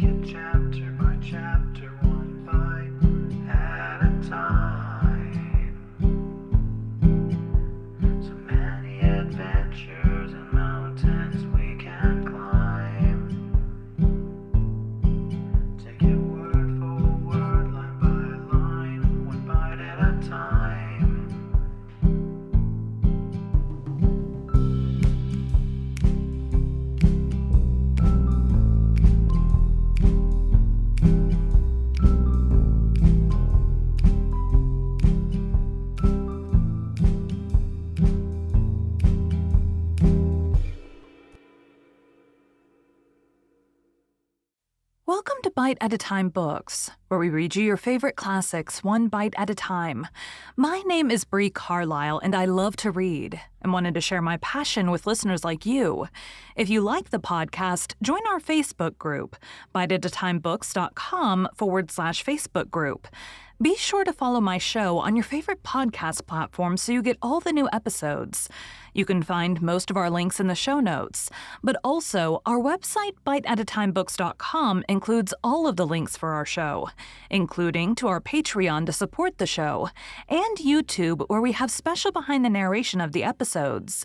it chapter by chapter, one bite at a time. So many adventures and mountains we can climb. Take it word for word, line by line, one bite at a time. Welcome to Bite at a Time Books, where we read you your favorite classics one bite at a time. My name is Bree Carlisle, and I love to read and wanted to share my passion with listeners like you. If you like the podcast, join our Facebook group, biteatatimebooks.com/Facebook group. Be sure to follow my show on your favorite podcast platform so you get all the new episodes. You can find most of our links in the show notes, but also our website, biteatatimebooks.com, includes all of the links for our show, including to our Patreon to support the show, and YouTube, where we have special behind the narration of the episodes.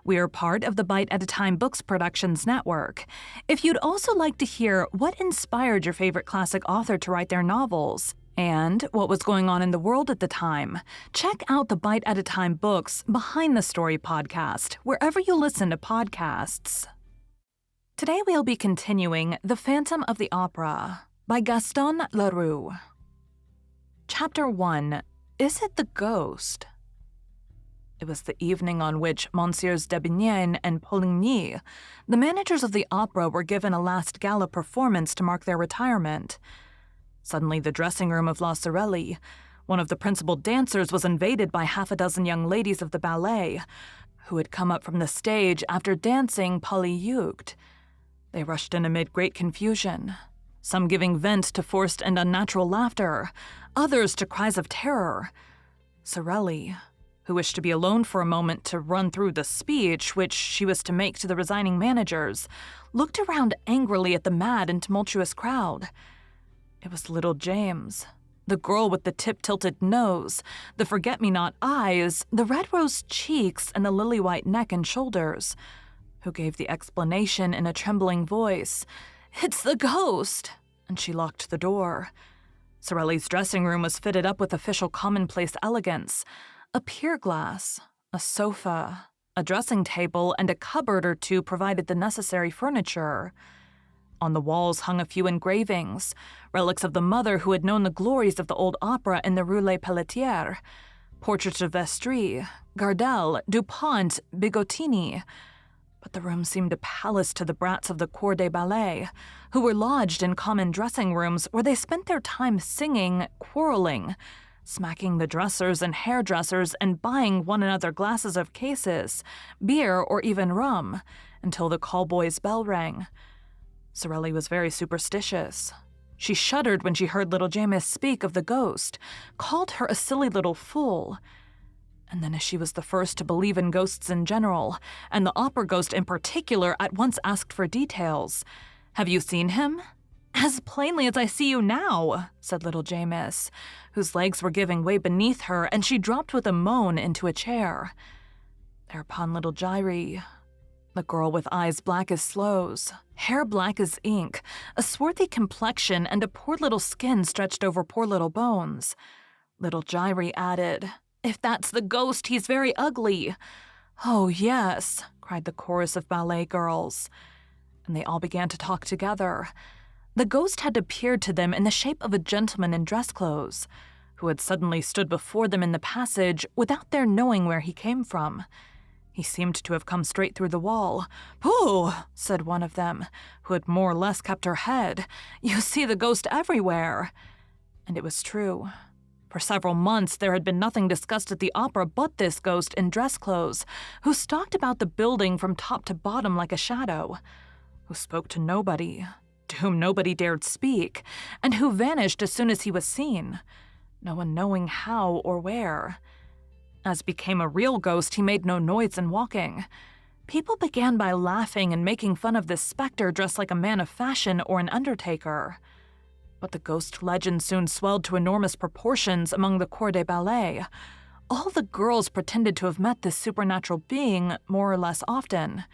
We are part of the Bite at a Time Books Productions Network. If you'd also like to hear what inspired your favorite classic author to write their novels, and what was going on in the world at the time, check out the Bite at a Time Books Behind the Story podcast, wherever you listen to podcasts. Today we'll be continuing The Phantom of the Opera by Gaston Leroux. Chapter 1, Is It the Ghost? It was the evening on which Messieurs Debienne and Poligny, the managers of the opera, were given a last gala performance to mark their retirement. Suddenly, the dressing room of La Sorelli, one of the principal dancers, was invaded by half a dozen young ladies of the ballet, who had come up from the stage after dancing Polyeucte. They rushed in amid great confusion, some giving vent to forced and unnatural laughter, others to cries of terror. Sorelli, who wished to be alone for a moment to run through the speech which she was to make to the resigning managers, looked around angrily at the mad and tumultuous crowd. It was little James, the girl with the tip-tilted nose, the forget-me-not eyes, the red-rose cheeks, and the lily-white neck and shoulders, who gave the explanation in a trembling voice. "It's the ghost!" And she locked the door. Sorelli's dressing room was fitted up with official commonplace elegance: a pier glass, a sofa, a dressing table, and a cupboard or two provided the necessary furniture. On the walls hung a few engravings, relics of the mother who had known the glories of the old opera in the Rue Les Pelletiers, portraits of Vestris, Gardel, Dupont, Bigottini. But the room seemed a palace to the brats of the Corps des Ballets, who were lodged in common dressing rooms where they spent their time singing, quarreling, smacking the dressers and hairdressers, and buying one another glasses of cases, beer, or even rum, until the call-boy's bell rang. Sorelli was very superstitious. She shuddered when she heard little James speak of the ghost, called her a silly little fool. And then, as she was the first to believe in ghosts in general, and the opera ghost in particular, at once asked for details. "Have you seen him?" "As plainly as I see you now," said little James, whose legs were giving way beneath her, and she dropped with a moan into a chair. Thereupon little Giry, the girl with eyes black as sloes, hair black as ink, a swarthy complexion, and a poor little skin stretched over poor little bones. Little Giry added, "If that's the ghost, he's very ugly." "Oh, yes," cried the chorus of ballet girls. And they all began to talk together. The ghost had appeared to them in the shape of a gentleman in dress clothes, who had suddenly stood before them in the passage without their knowing where he came from. He seemed to have come straight through the wall. "Pooh," said one of them, who had more or less kept her head. "You see the ghost everywhere." And it was true. For several months there had been nothing discussed at the opera but this ghost in dress clothes, who stalked about the building from top to bottom like a shadow, who spoke to nobody, to whom nobody dared speak, and who vanished as soon as he was seen, no one knowing how or where. As became a real ghost, he made no noise in walking. People began by laughing and making fun of this specter dressed like a man of fashion or an undertaker. But the ghost legend soon swelled to enormous proportions among the corps de ballet. All the girls pretended to have met this supernatural being more or less often,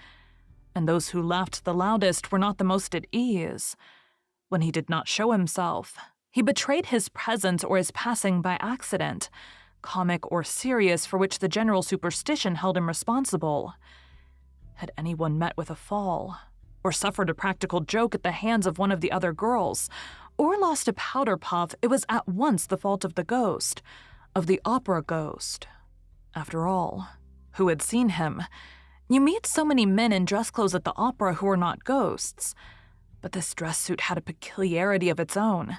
and those who laughed the loudest were not the most at ease. When he did not show himself, he betrayed his presence or his passing by accident, comic or serious, for which the general superstition held him responsible. Had anyone met with a fall, or suffered a practical joke at the hands of one of the other girls, or lost a powder puff, it was at once the fault of the ghost, of the opera ghost. After all, who had seen him? You meet so many men in dress clothes at the opera who are not ghosts, but this dress suit had a peculiarity of its own.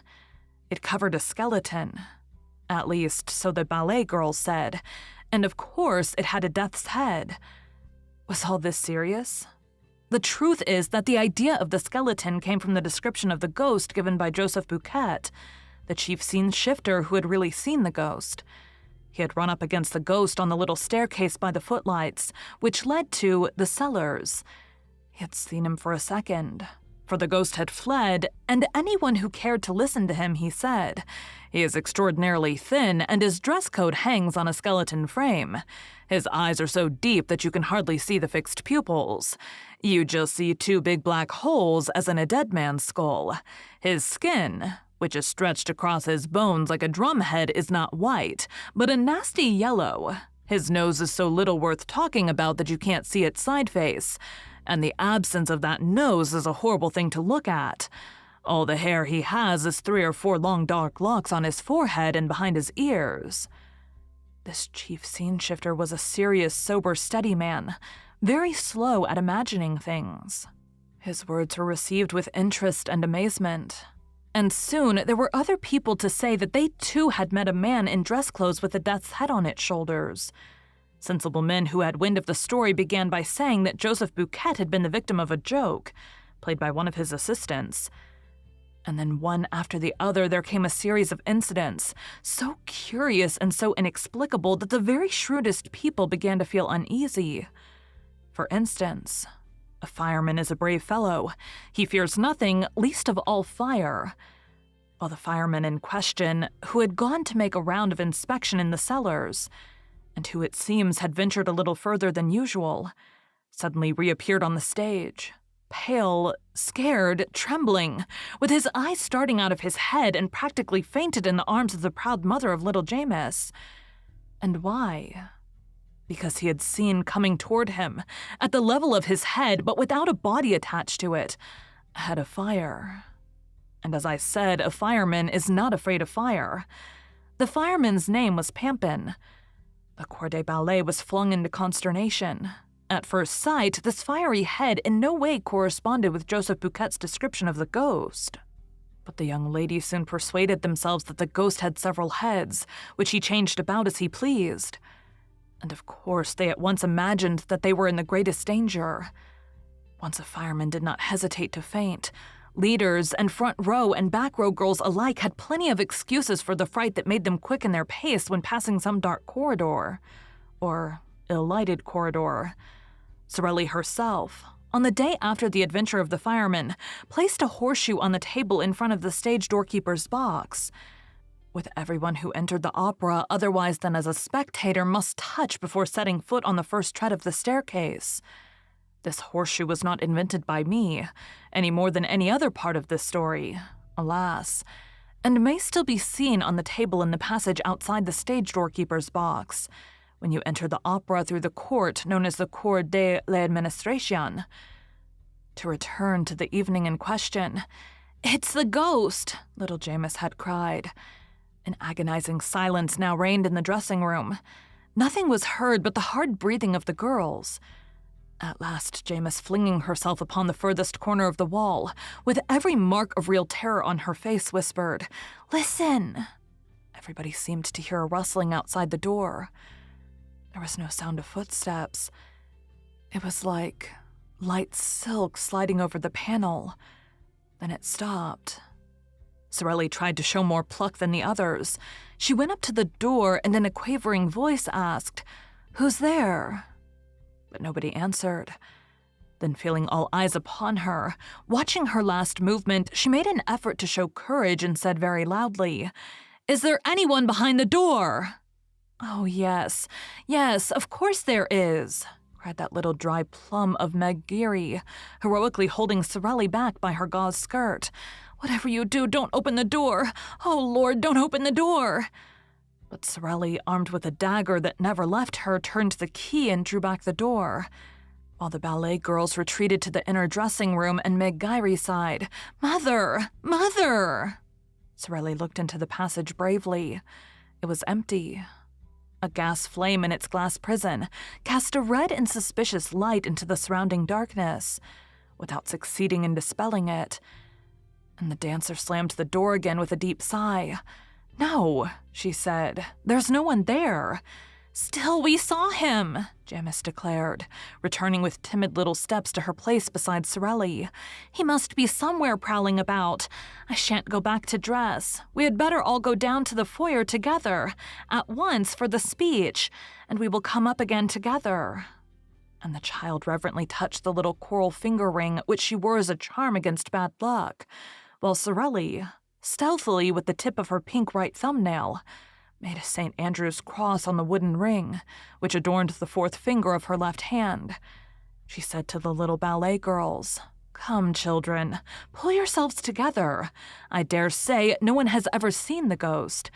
It covered a skeleton. At least, so the ballet girls said, and of course it had a death's head. Was all this serious? The truth is that the idea of the skeleton came from the description of the ghost given by Joseph Buquet, the chief scene shifter who had really seen the ghost. He had run up against the ghost on the little staircase by the footlights, which led to the cellars. He had seen him for a second, for the ghost had fled, and anyone who cared to listen to him, he said. He is extraordinarily thin, and his dress coat hangs on a skeleton frame. His eyes are so deep that you can hardly see the fixed pupils. You just see two big black holes as in a dead man's skull. His skin, which is stretched across his bones like a drumhead, is not white, but a nasty yellow. His nose is so little worth talking about that you can't see its side face, and the absence of that nose is a horrible thing to look at. All the hair he has is 3 or 4 long dark locks on his forehead and behind his ears. This chief scene shifter was a serious, sober, steady man, very slow at imagining things. His words were received with interest and amazement. And soon there were other people to say that they too had met a man in dress clothes with a death's head on its shoulders. Sensible men who had wind of the story began by saying that Joseph Buquet had been the victim of a joke, played by one of his assistants. And then one after the other there came a series of incidents, so curious and so inexplicable that the very shrewdest people began to feel uneasy. For instance, a fireman is a brave fellow. He fears nothing, least of all fire. While the fireman in question, who had gone to make a round of inspection in the cellars, and who it seems had ventured a little further than usual, suddenly reappeared on the stage, pale, scared, trembling, with his eyes starting out of his head, and practically fainted in the arms of the proud mother of little Jamis. And why? Because he had seen coming toward him, at the level of his head but without a body attached to it, a head of fire. And as I said, a fireman is not afraid of fire. The fireman's name was Pampin. The corps de ballet was flung into consternation. At first sight, this fiery head in no way corresponded with Joseph Buquet's description of the ghost. But the young ladies soon persuaded themselves that the ghost had several heads, which he changed about as he pleased. And of course, they at once imagined that they were in the greatest danger. Once a fireman did not hesitate to faint. Leaders and front row and back row girls alike had plenty of excuses for the fright that made them quicken their pace when passing some dark corridor, or ill-lighted corridor. Sorelli herself, on the day after the adventure of the fireman, placed a horseshoe on the table in front of the stage doorkeeper's box. With everyone who entered the opera otherwise than as a spectator must touch before setting foot on the first tread of the staircase. This horseshoe was not invented by me, any more than any other part of this story, alas, and may still be seen on the table in the passage outside the stage doorkeeper's box, when you enter the opera through the court known as the Cour de l'Administration. To return to the evening in question, "It's the ghost!" little Jamis had cried. An agonizing silence now reigned in the dressing room. Nothing was heard but the hard breathing of the girls. At last, Jamis, flinging herself upon the furthest corner of the wall, with every mark of real terror on her face, whispered, "Listen!" Everybody seemed to hear a rustling outside the door. There was no sound of footsteps. It was like light silk sliding over the panel. Then it stopped. Sorelli tried to show more pluck than the others. She went up to the door and in a quavering voice asked, "Who's there?" But nobody answered. Then, feeling all eyes upon her, watching her last movement, she made an effort to show courage and said very loudly, "Is there anyone behind the door?" "Oh, yes, yes, of course there is," cried that little dry plum of Meg Geary, heroically holding Sorelli back by her gauze skirt. "Whatever you do, don't open the door. Oh, Lord, don't open the door." But Sorelli, armed with a dagger that never left her, turned the key and drew back the door, while the ballet girls retreated to the inner dressing room and Meg Geary sighed, "Mother! Mother!" Sorelli looked into the passage bravely. It was empty. A gas flame in its glass prison cast a red and suspicious light into the surrounding darkness, without succeeding in dispelling it. And the dancer slammed the door again with a deep sigh. "No," she said, "there's no one there." "Still, we saw him," Jamis declared, returning with timid little steps to her place beside Sorelli. "He must be somewhere prowling about. I shan't go back to dress. We had better all go down to the foyer together, at once, for the speech, and we will come up again together." And the child reverently touched the little coral finger ring which she wore as a charm against bad luck, while Sorelli, stealthily with the tip of her pink right thumbnail, made a St. Andrew's cross on the wooden ring, which adorned the fourth finger of her left hand. She said to the little ballet girls, "Come, children, pull yourselves together. I dare say no one has ever seen the ghost."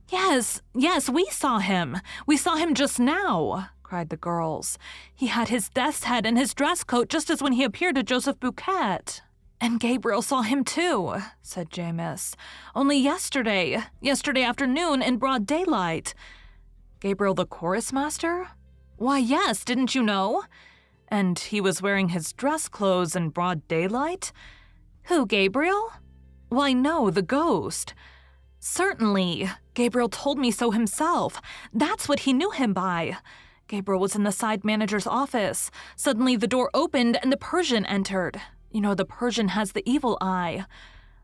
Yes, we saw him. We saw him just now," cried the girls. "He had his death's head and his dress coat just as when he appeared to Joseph Bouquet." "And Gabriel saw him too," said Jamis. "Only yesterday afternoon in broad daylight." "Gabriel the chorus master?" "Why, yes, didn't you know?" "And he was wearing his dress clothes in broad daylight?" "Who, Gabriel?" "Why, no, the ghost." "Certainly. Gabriel told me so himself. That's what he knew him by. Gabriel was in the side manager's office. Suddenly the door opened and the Persian entered. You know, the Persian has the evil eye."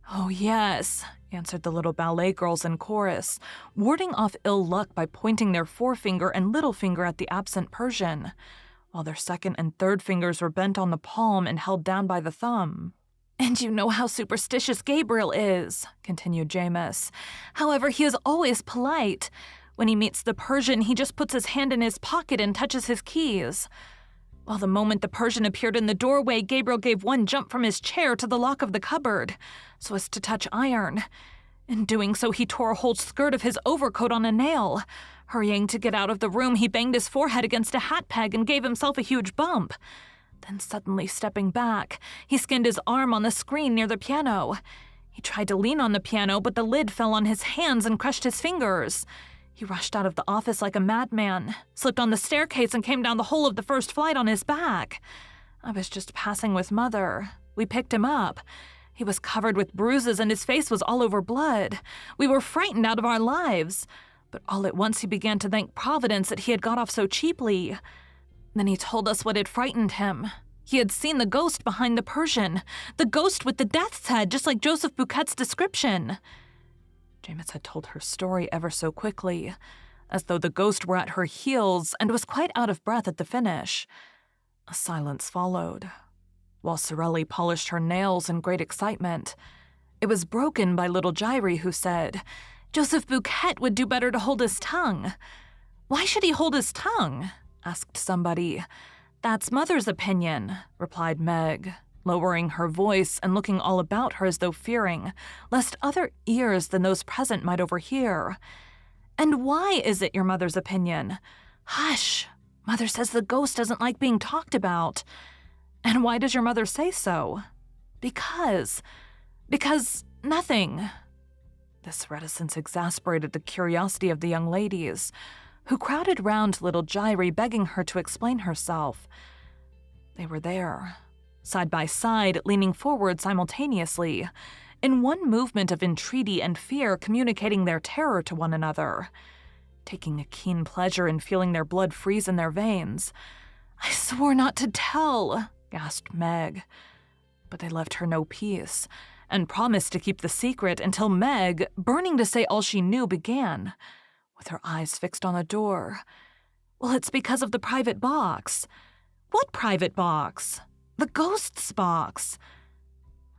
"Oh, yes," answered the little ballet girls in chorus, warding off ill luck by pointing their forefinger and little finger at the absent Persian, while their second and third fingers were bent on the palm and held down by the thumb. "And you know how superstitious Gabriel is," continued Jamis. "However, he is always polite. When he meets the Persian, he just puts his hand in his pocket and touches his keys. Well, the moment the Persian appeared in the doorway, Gabriel gave one jump from his chair to the lock of the cupboard, so as to touch iron. In doing so, he tore a whole skirt of his overcoat on a nail. Hurrying to get out of the room, he banged his forehead against a hat peg and gave himself a huge bump. Then, suddenly stepping back, he skinned his arm on the screen near the piano. He tried to lean on the piano, but the lid fell on his hands and crushed his fingers. He rushed out of the office like a madman, slipped on the staircase and came down the whole of the first flight on his back. I was just passing with Mother. We picked him up. He was covered with bruises and his face was all over blood. We were frightened out of our lives. But all at once he began to thank Providence that he had got off so cheaply. Then he told us what had frightened him. He had seen the ghost behind the Persian, the ghost with the death's head, just like Joseph Bouquet's description." Jamis had told her story ever so quickly, as though the ghost were at her heels, and was quite out of breath at the finish. A silence followed, while Sorelli polished her nails in great excitement. It was broken by little Geary, who said, "Joseph Bouquet would do better to hold his tongue." "Why should he hold his tongue?" asked somebody. "That's Mother's opinion," replied Meg, lowering her voice and looking all about her as though fearing lest other ears than those present might overhear. "And why is it your mother's opinion?" "Hush! Mother says the ghost doesn't like being talked about." "And why does your mother say so?" Because nothing." This reticence exasperated the curiosity of the young ladies, who crowded round little Geary, begging her to explain herself. They were there, side by side, leaning forward simultaneously, in one movement of entreaty and fear, communicating their terror to one another, taking a keen pleasure in feeling their blood freeze in their veins. "I swore not to tell," gasped Meg. But they left her no peace, and promised to keep the secret until Meg, burning to say all she knew, began, with her eyes fixed on the door. "Well, it's because of the private box." "What private box?" The ghost's box.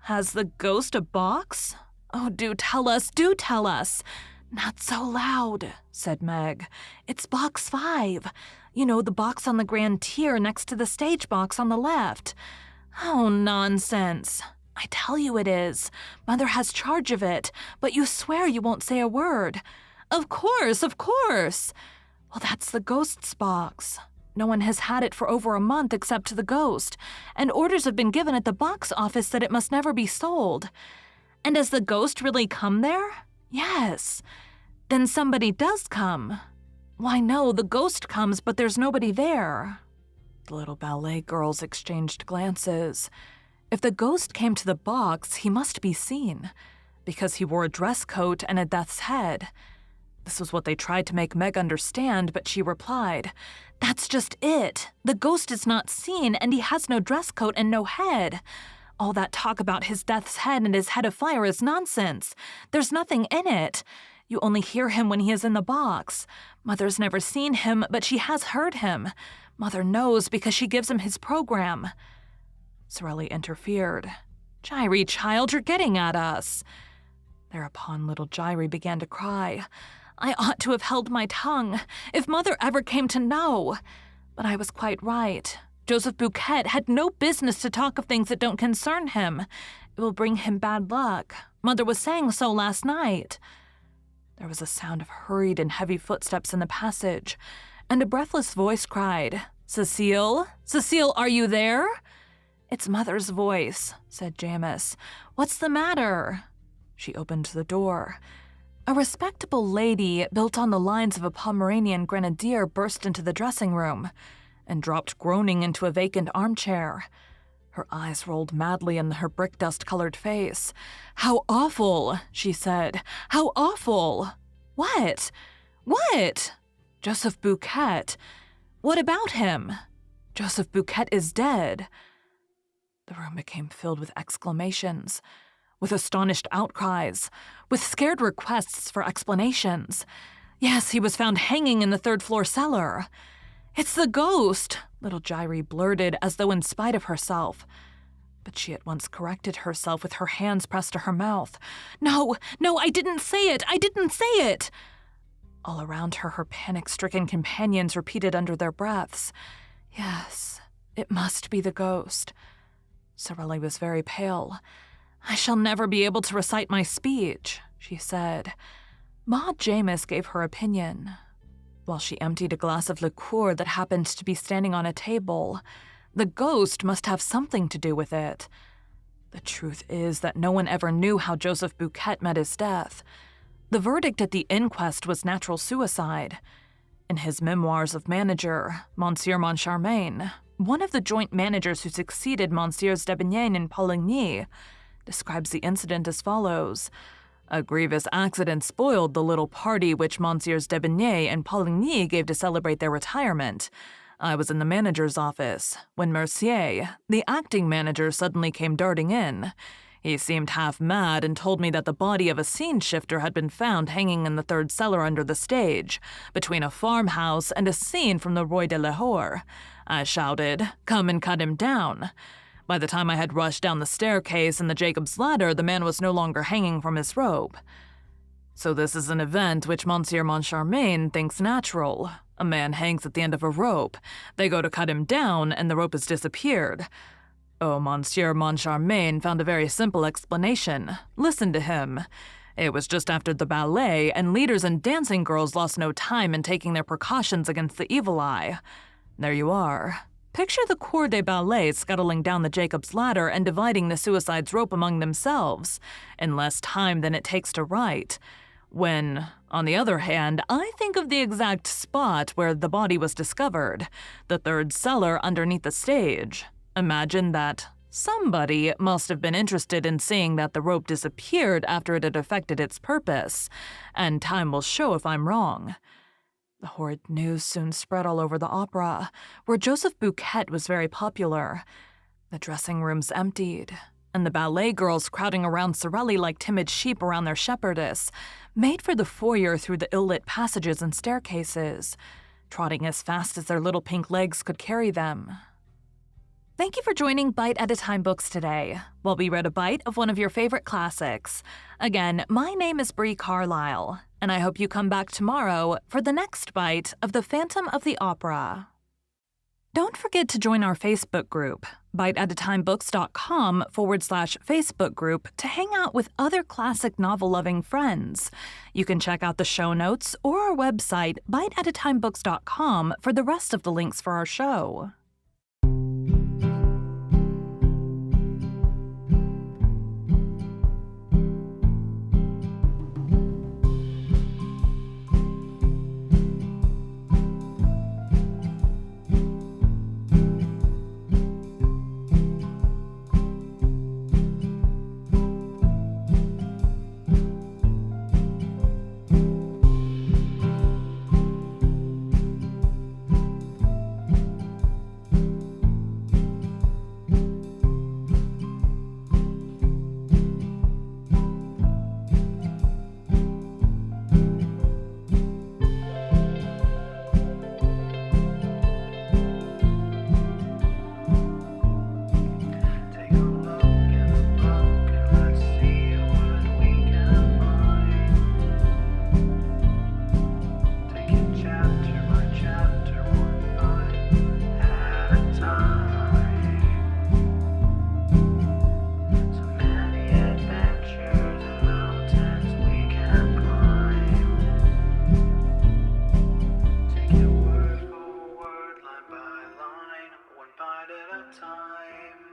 Has the ghost a box? Oh, do tell us, do tell us. Not so loud, said Meg. It's box 5. You know, the box on the grand tier next to the stage box on the left. Oh, nonsense. I tell you it is. Mother has charge of it, but you swear you won't say a word. Of course, of course. Well, that's the ghost's box. No one has had it for over a month except the ghost, and orders have been given at the box office that it must never be sold. And does the ghost really come there? Yes. Then somebody does come. Why, no, the ghost comes, but there's nobody there. The little ballet girls exchanged glances. If the ghost came to the box, he must be seen, because he wore a dress coat and a death's head. This was what they tried to make Meg understand, but she replied, "That's just it. The ghost is not seen, and he has no dress coat and no head. All that talk about his death's head and his head of fire is nonsense. There's nothing in it. You only hear him when he is in the box. Mother's never seen him, but she has heard him. Mother knows because she gives him his program." Sorelli interfered. "Jairi, child, you're getting at us." Thereupon little Jairi began to cry. "I ought to have held my tongue, if Mother ever came to know. But I was quite right. Joseph Bouquet had no business to talk of things that don't concern him. It will bring him bad luck. Mother was saying so last night." There was a sound of hurried and heavy footsteps in the passage, and a breathless voice cried, "Cecile? Cecile, are you there?" "It's Mother's voice," said Jamis. "What's the matter?" She opened the door. A respectable lady, built on the lines of a Pomeranian grenadier, burst into the dressing room and dropped groaning into a vacant armchair. Her eyes rolled madly in her brick-dust-colored face. "How awful," she said. "How awful!" "What? What?" "Joseph Bouquet. What about him?" "Joseph Bouquet is dead." The room became filled with exclamations, with astonished outcries, with scared requests for explanations. "Yes, he was found hanging in the third-floor cellar." "It's the ghost," little Jairi blurted as though in spite of herself. But she at once corrected herself with her hands pressed to her mouth. No, I didn't say it! I didn't say it!" All around her, her panic-stricken companions repeated under their breaths, "Yes, it must be the ghost." Sorelli was very pale. "I shall never be able to recite my speech," she said. Maud Jamis gave her opinion. While she emptied a glass of liqueur that happened to be standing on a table, the ghost must have something to do with it. The truth is that no one ever knew how Joseph Bouquet met his death. The verdict at the inquest was natural suicide. In his memoirs of manager, Monsieur Moncharmin, one of the joint managers who succeeded Monsieurs Debignain and Poligny, describes the incident as follows. "A grievous accident spoiled the little party which Monsieurs Debignain and Poligny gave to celebrate their retirement. I was in the manager's office, when Mercier, the acting manager, suddenly came darting in. He seemed half mad and told me that the body of a scene shifter had been found hanging in the third cellar under the stage, between a farmhouse and a scene from the Roi de Lahore. I shouted, 'Come and cut him down.' By the time I had rushed down the staircase and the Jacob's ladder, the man was no longer hanging from his rope. So this is an event which Monsieur Moncharmin thinks natural. A man hangs at the end of a rope. They go to cut him down, and the rope has disappeared. Oh, Monsieur Moncharmin found a very simple explanation. Listen to him. It was just after the ballet, and leaders and dancing girls lost no time in taking their precautions against the evil eye. There you are. Picture the Corps de Ballet scuttling down the Jacob's ladder and dividing the suicide's rope among themselves, in less time than it takes to write. When, on the other hand, I think of the exact spot where the body was discovered, the third cellar underneath the stage. Imagine that somebody must have been interested in seeing that the rope disappeared after it had effected its purpose, and time will show if I'm wrong." The horrid news soon spread all over the opera, where Joseph Bouquet was very popular. The dressing rooms emptied, and the ballet girls, crowding around Sorelli like timid sheep around their shepherdess, made for the foyer through the ill-lit passages and staircases, trotting as fast as their little pink legs could carry them. Thank you for joining Bite at a Time Books today, while we read a bite of one of your favorite classics. Again, my name is Bree Carlisle, and I hope you come back tomorrow for the next bite of The Phantom of the Opera. Don't forget to join our Facebook group, biteatatimebooks.com/Facebook group, to hang out with other classic novel-loving friends. You can check out the show notes or our website, biteatatimebooks.com, for the rest of the links for our show. Take a look in the book and let's see what we can find. Take it chapter by chapter, one bite at a time. So many adventures and mountains we can climb. Take it word for word, line by line, one bite at a time.